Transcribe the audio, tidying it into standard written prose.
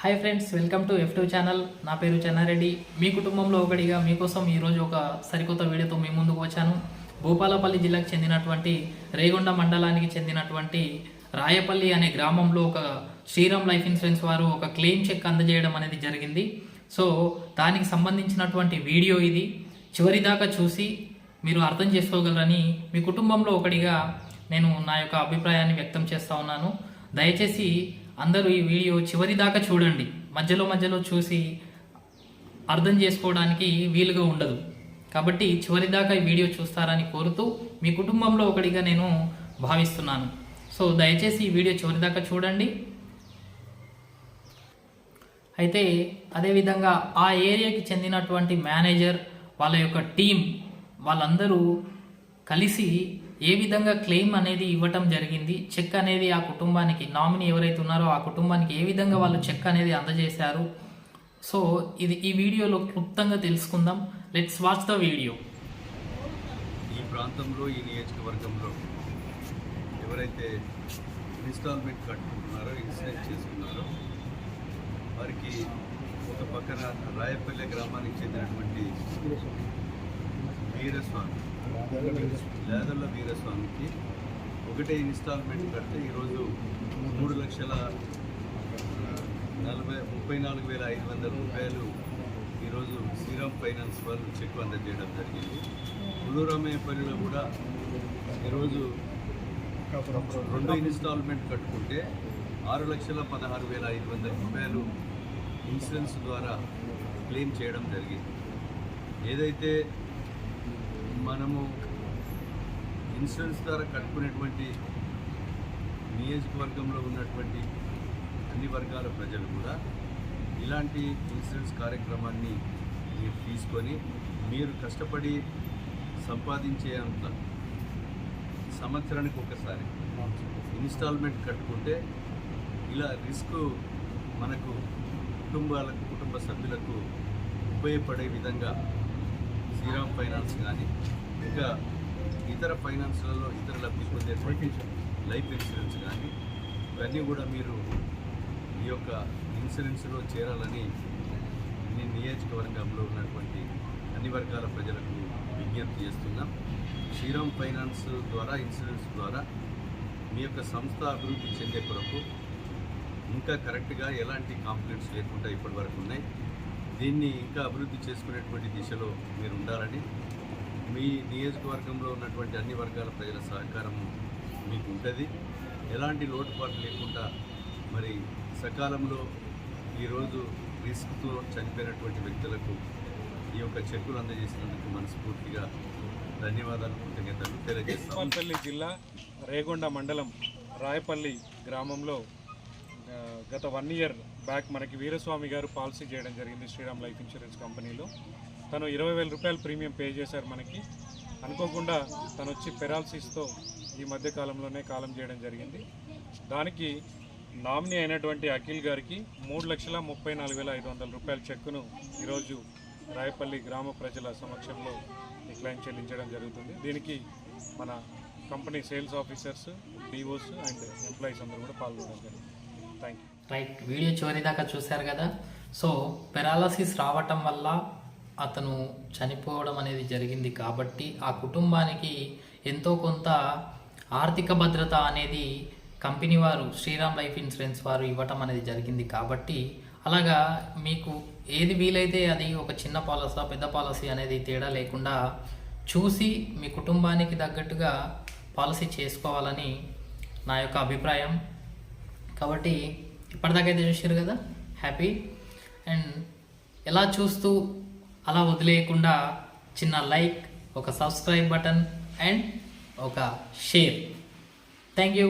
Hi friends, welcome to F2 channel. నా పేరు చెన్నారెడ్డి. మీ కుటుంబంలో ఒకటిగా మీకోసం ఈరోజు ఒక సరికొత్త వీడియోతో మీ ముందుకు వచ్చాను. భూపాలపల్లి జిల్లాకు చెందినటువంటి రేగొండ మండలానికి చెందినటువంటి రాయపల్లి అనే గ్రామంలో ఒక శ్రీరామ్ లైఫ్ ఇన్సూరెన్స్ వారు ఒక క్లెయిమ్ చెక్ అందజేయడం అనేది జరిగింది. సో దానికి సంబంధించినటువంటి వీడియో ఇది. చివరి దాకా చూసి మీరు అర్థం చేసుకోగలరని మీ కుటుంబంలో ఒకటిగా నేను నా యొక్క అభిప్రాయాన్ని వ్యక్తం చేస్తూ ఉన్నాను. దయచేసి అందరూ ఈ వీడియో చివరి దాకా చూడండి. మధ్యలో చూసి అర్థం చేసుకోవడానికి వీలుగా ఉండదు. కాబట్టి చివరి దాకా ఈ వీడియో చూస్తారని కోరుతూ మీ కుటుంబంలో ఒకటిగా నేను భావిస్తున్నాను. సో దయచేసి ఈ వీడియో చివరి దాకా చూడండి. అయితే అదేవిధంగా ఆ ఏరియాకి చెందినటువంటి మేనేజర్, వాళ్ళ యొక్క టీం, వాళ్ళందరూ కలిసి ఏ విధంగా క్లెయిమ్ అనేది ఇవ్వటం జరిగింది, చెక్ అనేది ఆ కుటుంబానికి, నామినీ ఎవరైతే ఉన్నారో ఆ కుటుంబానికి ఏ విధంగా వాళ్ళు చెక్ అనేది అందజేశారు. సో ఈ వీడియోలో క్లుప్తంగా తెలుసుకుందాం. Let's watch the video. ఈ ప్రాంతంలో, ఈ నియోజకవర్గంలో ఎవరైతే ఇన్స్టాల్మెంట్ కట్టుకుంటున్నారో, ఇన్సూరెన్స్ చేసుకున్నారో వారికి ఒక పక్కన రాయపల్లి గ్రామానికి చెందినటువంటి వీరస్వామి, లేదల్ల వీరస్వామికి ఒకటే ఇన్స్టాల్మెంట్ కడితే ఈరోజు 3,34,500 రూపాయలు ఈరోజు శ్రీరామ్ ఫైనాన్స్ వాళ్ళు చెక్ అందజేయడం జరిగింది. పుల్లూరామయ్యపల్లిలో కూడా ఈరోజు 2 ఇన్స్టాల్మెంట్ కట్టుకుంటే 6,16,500 రూపాయలు ఇన్సూరెన్స్ ద్వారా క్లెయిమ్ చేయడం జరిగింది. ఏదైతే మనము ఇన్సూరెన్స్ ద్వారా కట్టుకునేటువంటి నియోజకవర్గంలో ఉన్నటువంటి అన్ని వర్గాల ప్రజలు కూడా ఇలాంటి ఇన్సూరెన్స్ కార్యక్రమాన్ని మీరు తీసుకొని మీరు కష్టపడి సంపాదించే అంత సంవత్సరానికి ఒకసారి ఇన్స్టాల్మెంట్ కట్టుకుంటే ఇలా రిస్క్ మనకు కుటుంబ సభ్యులకు ఉపయోగపడే విధంగా శ్రీరామ్ ఫైనాన్స్ కానీ ఇంకా ఇతర ఫైనాన్స్లలో ఇతర లబ్ధి పొందేటువంటి లైఫ్ ఇన్సూరెన్స్ కానీ ఇవన్నీ కూడా మీరు ఈ యొక్క ఇన్సూరెన్స్లో చేరాలని నేను నియోజకవర్గంలో ఉన్నటువంటి అన్ని వర్గాల ప్రజలకు విజ్ఞప్తి చేస్తున్నాం. శ్రీరామ్ ఫైనాన్స్ ద్వారా, ఇన్సూరెన్స్ ద్వారా మీ యొక్క సంస్థ అభివృద్ధి చెందే కొరకు ఇంకా కరెక్ట్గా ఎలాంటి కాంప్లైంట్స్ లేకుండా ఇప్పటి వరకు ఉన్నాయి. దీన్ని ఇంకా అభివృద్ధి చేసుకునేటువంటి దిశలో మీరు ఉండాలని, మీ నియోజకవర్గంలో ఉన్నటువంటి అన్ని వర్గాల ప్రజల సహకారము మీకు ఉంటుంది. ఎలాంటి లోటుపాటు లేకుండా మరి సకాలంలో ఈరోజు రిస్క్తో చనిపోయినటువంటి వ్యక్తులకు ఈ యొక్క చెక్కులు అందజేసినందుకు మనస్ఫూర్తిగా ధన్యవాదాలు, కృతజ్ఞతలు తెలియజేస్తాం. భూపాలపల్లి జిల్లా రేగొండ మండలం రాయపల్లి గ్రామంలో గత 1 ఇయర్ బ్యాక్ మనకి వీరస్వామి గారు పాలసీ చేయడం జరిగింది శ్రీరామ్ లైఫ్ ఇన్సూరెన్స్ కంపెనీలో. తను 20,000 రూపాయలు ప్రీమియం పే చేశారు మనకి. అనుకోకుండా తను వచ్చి పెరాలసిస్తో ఈ మధ్య కాలంలోనే కాలం చేయడం జరిగింది. దానికి నామినీ అయినటువంటి అఖిల్ గారికి 3,34,500 రూపాయల చెక్కును ఈరోజు రాయపల్లి గ్రామ ప్రజల సమక్షంలో ఈ క్లెయిమ్ చెల్లించడం జరుగుతుంది. దీనికి మన company sales officers, DOs and employees అందరూ కూడా పాల్గొనడం జరిగింది. Thank you. రైట్, వీడియో చివరి దాకా చూశారు కదా. సో పెరాలసిస్ రావటం వల్ల అతను చనిపోవడం అనేది జరిగింది కాబట్టి ఆ కుటుంబానికి ఎంతో కొంత ఆర్థిక భద్రత అనేది కంపెనీ వారు, శ్రీరామ్ లైఫ్ ఇన్సూరెన్స్ వారు ఇవ్వటం అనేది జరిగింది. కాబట్టి అలాగా మీకు ఏది వీలైతే అది, ఒక చిన్న పాలసీ పెద్ద పాలసీ అనేది తేడా లేకుండా చూసి మీ కుటుంబానికి తగ్గట్టుగా పాలసీ చేసుకోవాలని నా యొక్క అభిప్రాయం. కాబట్టి ఇప్పటిదాకైతే చూసారు కదా, హ్యాపీ. అండ్ ఎలా చూస్తూ అలా వదిలేయకుండా చిన్న లైక్, ఒక సబ్స్క్రైబ్ బటన్ అండ్ ఒక షేర్. Thank you.